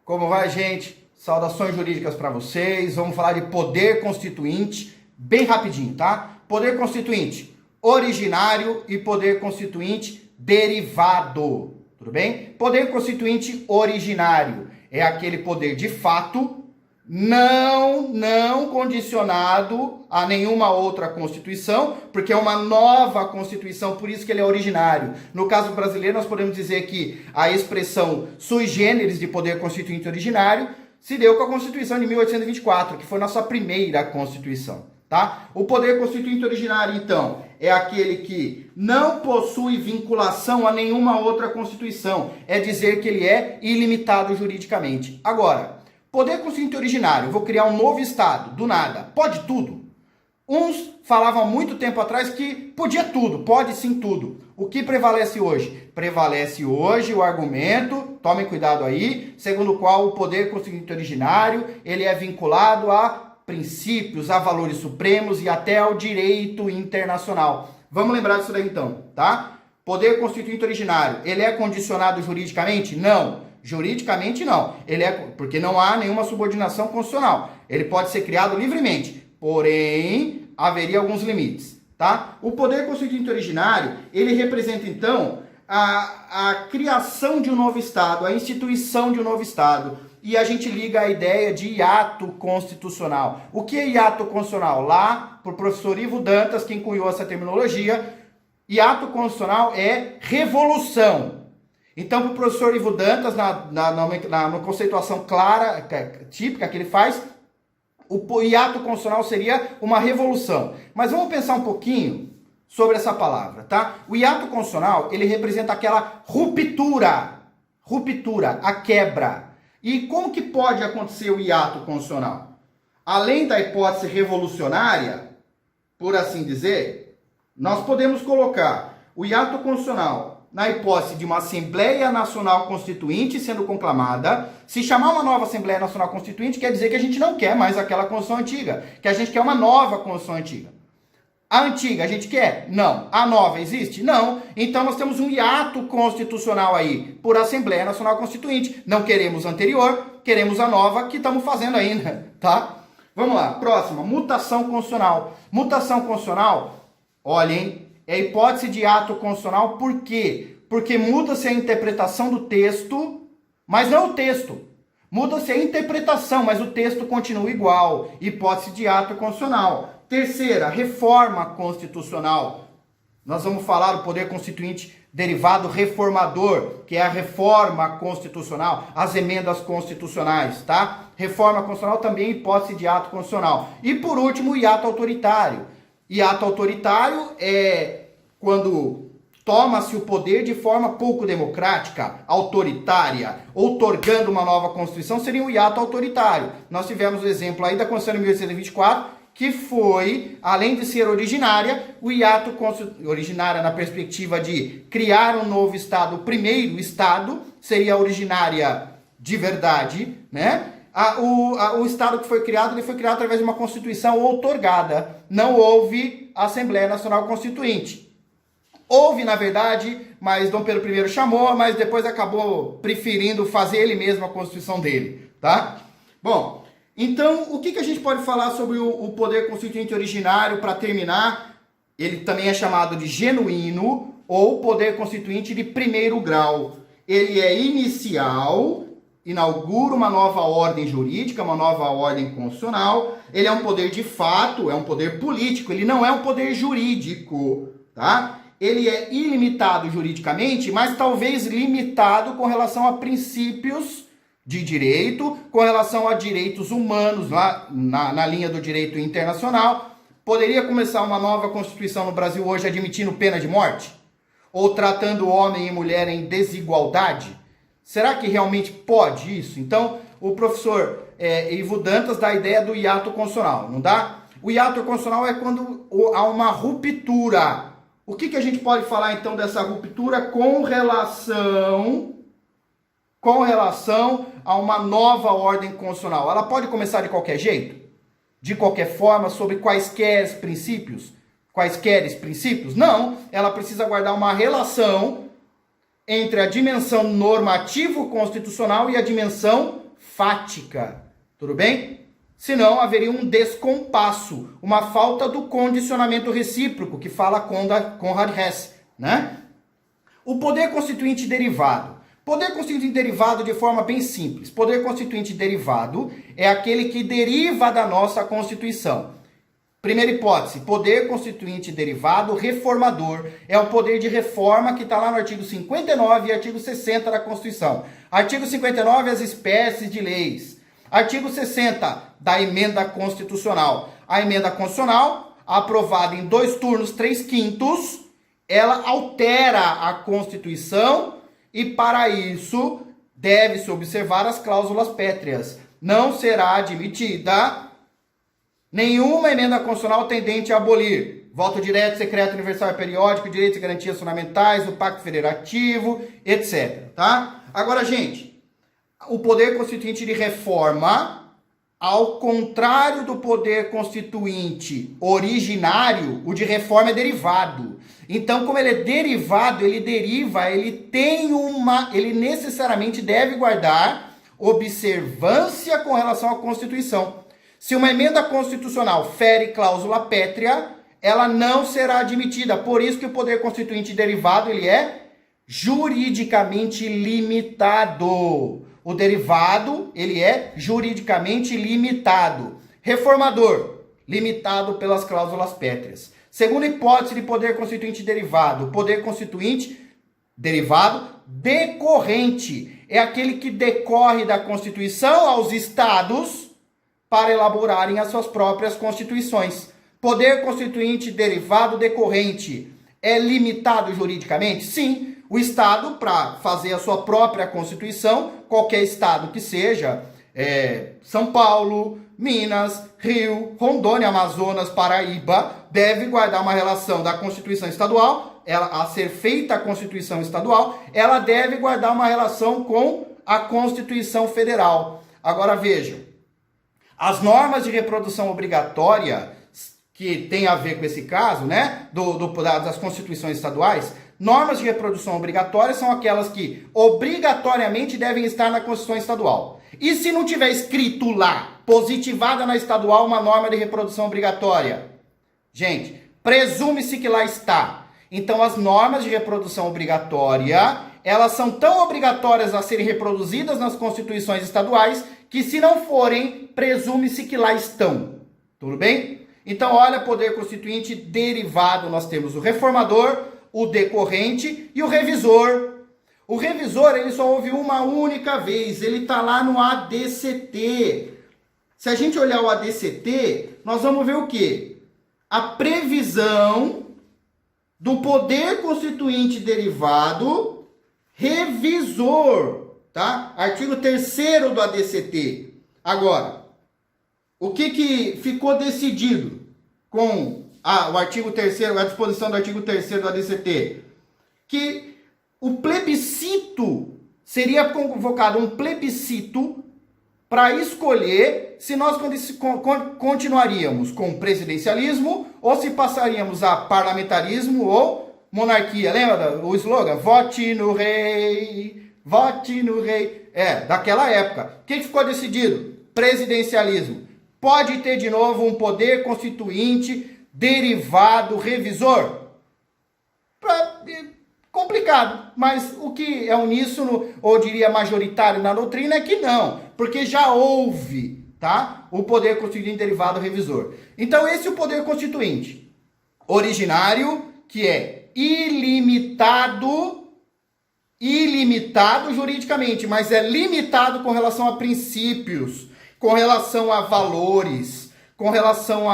Como vai, gente? Saudações jurídicas para vocês. Vamos falar de poder constituinte bem rapidinho, tá? Poder constituinte originário e poder constituinte derivado, tudo bem? Poder constituinte originário é aquele poder de fato não condicionado a nenhuma outra Constituição, porque é uma nova Constituição, por isso que ele é originário. No caso brasileiro, nós podemos dizer que a expressão sui generis de poder constituinte originário se deu com a Constituição de 1824, que foi nossa primeira Constituição, tá? O poder constituinte originário, então, é aquele que não possui vinculação a nenhuma outra Constituição. É dizer que ele é ilimitado juridicamente. Agora, poder constituinte originário, vou criar um novo Estado, do nada. Pode tudo? Uns falavam há muito tempo atrás que podia tudo, pode sim tudo. O que prevalece hoje? Prevalece hoje o argumento, tomem cuidado aí, segundo o qual o poder constituinte originário, ele é vinculado a princípios, a valores supremos e até ao direito internacional. Vamos lembrar disso daí então, tá? Poder constituinte originário, ele é condicionado juridicamente? Não. Juridicamente não, porque não há nenhuma subordinação constitucional. Ele pode ser criado livremente, porém haveria alguns limites, tá? O poder constituinte originário, ele representa então a criação de um novo Estado, a instituição de um novo Estado. E a gente liga a ideia de hiato constitucional. O que é hiato constitucional? Lá, por professor Ivo Dantas, que cunhou essa terminologia, hiato constitucional é revolução. Então, para o professor Ivo Dantas, na conceituação clara, típica que ele faz, o hiato constitucional seria uma revolução. Mas vamos pensar um pouquinho sobre essa palavra, tá? O hiato constitucional, ele representa aquela ruptura, a quebra. E como que pode acontecer o hiato constitucional? Além da hipótese revolucionária, por assim dizer, nós podemos colocar o hiato constitucional na hipótese de uma Assembleia Nacional Constituinte sendo conclamada. Se chamar uma nova Assembleia Nacional Constituinte, quer dizer que a gente não quer mais aquela Constituição antiga, que a gente quer uma nova Constituição antiga. A antiga a gente quer? Não. A nova existe? Não. Então nós temos um hiato constitucional aí, por Assembleia Nacional Constituinte. Não queremos a anterior, queremos a nova, que estamos fazendo ainda, tá? Vamos lá, próxima, mutação constitucional. Mutação constitucional, olhem, é hipótese de ato constitucional, por quê? Porque muda-se a interpretação do texto, mas não o texto. Muda-se a interpretação, mas o texto continua igual. Hipótese de ato constitucional. Terceira, reforma constitucional. Nós vamos falar do poder constituinte derivado reformador, que é a reforma constitucional, as emendas constitucionais, tá? Reforma constitucional também é hipótese de ato constitucional. E por último, o hiato autoritário. Hiato autoritário é quando toma-se o poder de forma pouco democrática, autoritária, outorgando uma nova Constituição, seria um hiato autoritário. Nós tivemos o exemplo aí da Constituição de 1824, que foi, além de ser originária, o hiato originária na perspectiva de criar um novo Estado, o primeiro Estado, seria originária de verdade, né? O Estado que foi criado, ele foi criado através de uma Constituição outorgada. Não houve Assembleia Nacional Constituinte. Houve, na verdade, mas Dom Pedro I chamou, mas depois acabou preferindo fazer ele mesmo a Constituição dele, tá? Bom, então, o que a gente pode falar sobre o poder constituinte originário para terminar? Ele também é chamado de genuíno ou poder constituinte de primeiro grau. Ele é inicial, inaugura uma nova ordem jurídica, uma nova ordem constitucional. Ele é um poder de fato, é um poder político, ele não é um poder jurídico, tá? Ele é ilimitado juridicamente, mas talvez limitado com relação a princípios de direito, com relação a direitos humanos, lá na linha do direito internacional. Poderia começar uma nova Constituição no Brasil hoje admitindo pena de morte? Ou tratando homem e mulher em desigualdade? Será que realmente pode isso? Então, o professor Ivo Dantas dá a ideia do hiato constitucional, não dá? O hiato constitucional é quando há uma ruptura. O que a gente pode falar então dessa ruptura com relação a uma nova ordem constitucional? Ela pode começar de qualquer jeito? De qualquer forma, sobre quaisquer princípios? Não, ela precisa guardar uma relação entre a dimensão normativo-constitucional e a dimensão fática, tudo bem? Senão haveria um descompasso, uma falta do condicionamento recíproco, que fala Conrad Hess, né? O poder constituinte derivado. Poder constituinte derivado de forma bem simples. Poder constituinte derivado é aquele que deriva da nossa Constituição. Primeira hipótese, poder constituinte derivado reformador. É o poder de reforma que está lá no artigo 59 e artigo 60 da Constituição. Artigo 59, as espécies de leis. Artigo 60, da emenda constitucional. A emenda constitucional, aprovada em 2 turnos, 3/5, ela altera a Constituição e, para isso, deve-se observar as cláusulas pétreas. Não será admitida nenhuma emenda constitucional tendente a abolir voto direto, secreto, universal e periódico, direitos e garantias fundamentais, o Pacto Federativo, etc. Tá? Agora, gente, o poder constituinte de reforma, ao contrário do poder constituinte originário, o de reforma é derivado. Então, como ele é derivado, ele deriva, ele necessariamente deve guardar observância com relação à Constituição. Se uma emenda constitucional fere cláusula pétrea, ela não será admitida. Por isso que o poder constituinte derivado, ele é juridicamente limitado. O derivado, ele é juridicamente limitado. Reformador, limitado pelas cláusulas pétreas. Segunda hipótese de poder constituinte derivado, poder constituinte derivado decorrente. É aquele que decorre da Constituição aos estados para elaborarem as suas próprias constituições. Poder constituinte derivado decorrente é limitado juridicamente? Sim. O estado, para fazer a sua própria Constituição, qualquer estado que seja, São Paulo, Minas, Rio, Rondônia, Amazonas, Paraíba, deve guardar uma relação da Constituição Estadual, a ser feita a Constituição Estadual, ela deve guardar uma relação com a Constituição Federal. Agora vejam, as normas de reprodução obrigatória, que tem a ver com esse caso, né, das Constituições Estaduais, normas de reprodução obrigatória são aquelas que obrigatoriamente devem estar na Constituição Estadual. E se não tiver escrito lá, positivada na estadual, uma norma de reprodução obrigatória? Gente, presume-se que lá está. Então, as normas de reprodução obrigatória, elas são tão obrigatórias a serem reproduzidas nas Constituições estaduais, que se não forem, presume-se que lá estão. Tudo bem? Então, olha, poder constituinte derivado, nós temos o reformador, o decorrente e o revisor. O revisor, ele só houve uma única vez, ele está lá no ADCT. Se a gente olhar o ADCT, nós vamos ver o quê? A previsão do poder constituinte derivado revisor, tá? Artigo 3º do ADCT. Agora, o que ficou decidido com o artigo 3º, a disposição do artigo 3º do ADCT? Que o plebiscito, seria convocado um plebiscito para escolher se nós continuaríamos com presidencialismo ou se passaríamos a parlamentarismo ou monarquia. Lembra o slogan? Vote no rei, vote no rei. Daquela época. O que ficou decidido? Presidencialismo. Pode ter de novo um poder constituinte derivado revisor? Complicado, mas o que é uníssono, ou diria majoritário na doutrina, é que não, porque já houve, tá, o poder constituinte derivado revisor. Então esse é o poder constituinte originário, que é ilimitado juridicamente, mas é limitado com relação a princípios, com relação a valores, com relação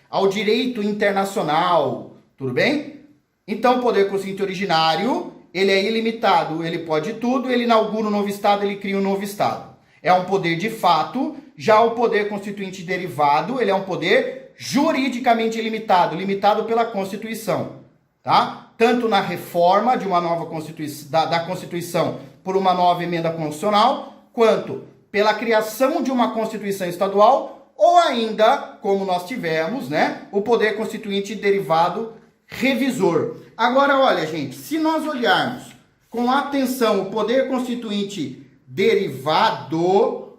ao direito internacional, tudo bem? Então, o poder constituinte originário, ele é ilimitado, ele pode tudo, ele inaugura um novo Estado, ele cria um novo Estado. É um poder de fato. Já o poder constituinte derivado, ele é um poder juridicamente limitado, limitado pela Constituição, tá? Tanto na reforma de uma nova Constituição, da Constituição por uma nova emenda constitucional, quanto pela criação de uma Constituição estadual, ou ainda, como nós tivemos, né, o poder constituinte derivado revisor. Agora, olha, gente, se nós olharmos com atenção o poder constituinte derivado,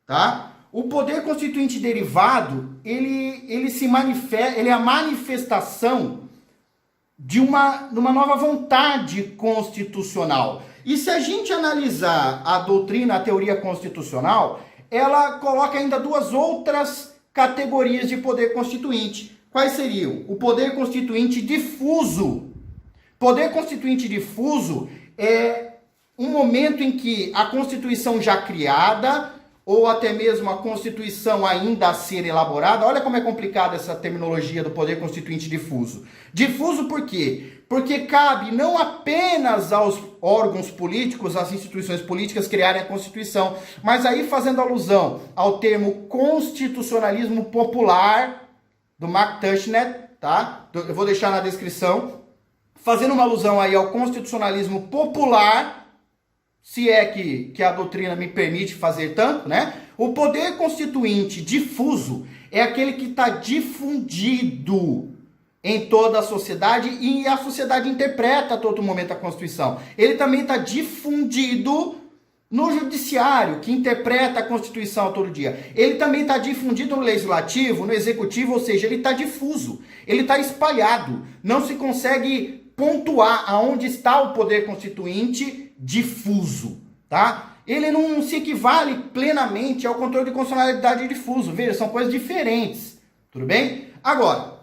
tá? O poder constituinte derivado, ele se manifesta, ele é a manifestação de uma nova vontade constitucional. E se a gente analisar a doutrina, a teoria constitucional, ela coloca ainda duas outras categorias de poder constituinte. Quais seriam? O poder constituinte difuso. Poder constituinte difuso é um momento em que a Constituição já criada, ou até mesmo a Constituição ainda a ser elaborada, olha como é complicada essa terminologia do poder constituinte difuso. Difuso por quê? Porque cabe não apenas aos órgãos políticos, às instituições políticas criarem a Constituição, mas aí fazendo alusão ao termo constitucionalismo popular, do Mark Tushnet, tá? Eu vou deixar na descrição, fazendo uma alusão aí ao constitucionalismo popular, se é que a doutrina me permite fazer tanto, né? O poder constituinte difuso é aquele que está difundido em toda a sociedade e a sociedade interpreta a todo momento a Constituição. Ele também está difundido no judiciário, que interpreta a Constituição a todo dia. Ele também está difundido no legislativo, no executivo, ou seja, ele está difuso, ele está espalhado. Não se consegue pontuar aonde está o poder constituinte difuso, tá? Ele não se equivale plenamente ao controle de constitucionalidade difuso. Veja, são coisas diferentes, tudo bem? Agora,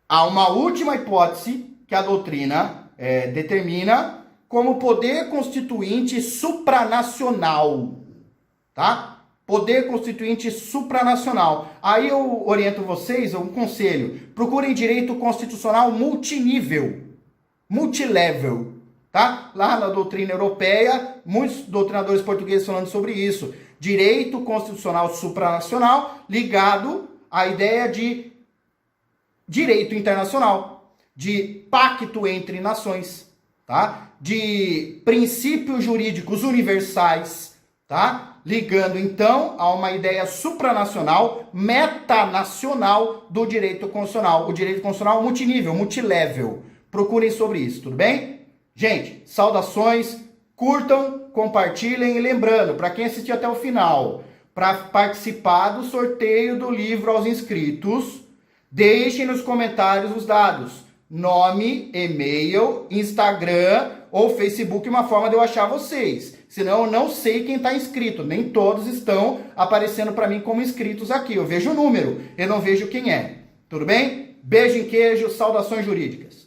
há uma última hipótese que a doutrina determina como poder constituinte supranacional, tá? Poder constituinte supranacional. Aí eu oriento vocês, um conselho, procurem direito constitucional multinível, multilevel, tá? Lá na doutrina europeia, muitos doutrinadores portugueses falando sobre isso. Direito constitucional supranacional ligado à ideia de direito internacional, de pacto entre nações, tá? De princípios jurídicos universais, tá? Ligando então a uma ideia supranacional, metanacional do direito constitucional. O direito constitucional multinível, multilevel. Procurem sobre isso, tudo bem? Gente, saudações, curtam, compartilhem e lembrando, para quem assistiu até o final, para participar do sorteio do livro aos inscritos, deixem nos comentários os dados, nome, e-mail, Instagram ou Facebook, uma forma de eu achar vocês. Senão eu não sei quem está inscrito, nem todos estão aparecendo para mim como inscritos aqui. Eu vejo o número, eu não vejo quem é. Tudo bem? Beijo em queijo, saudações jurídicas.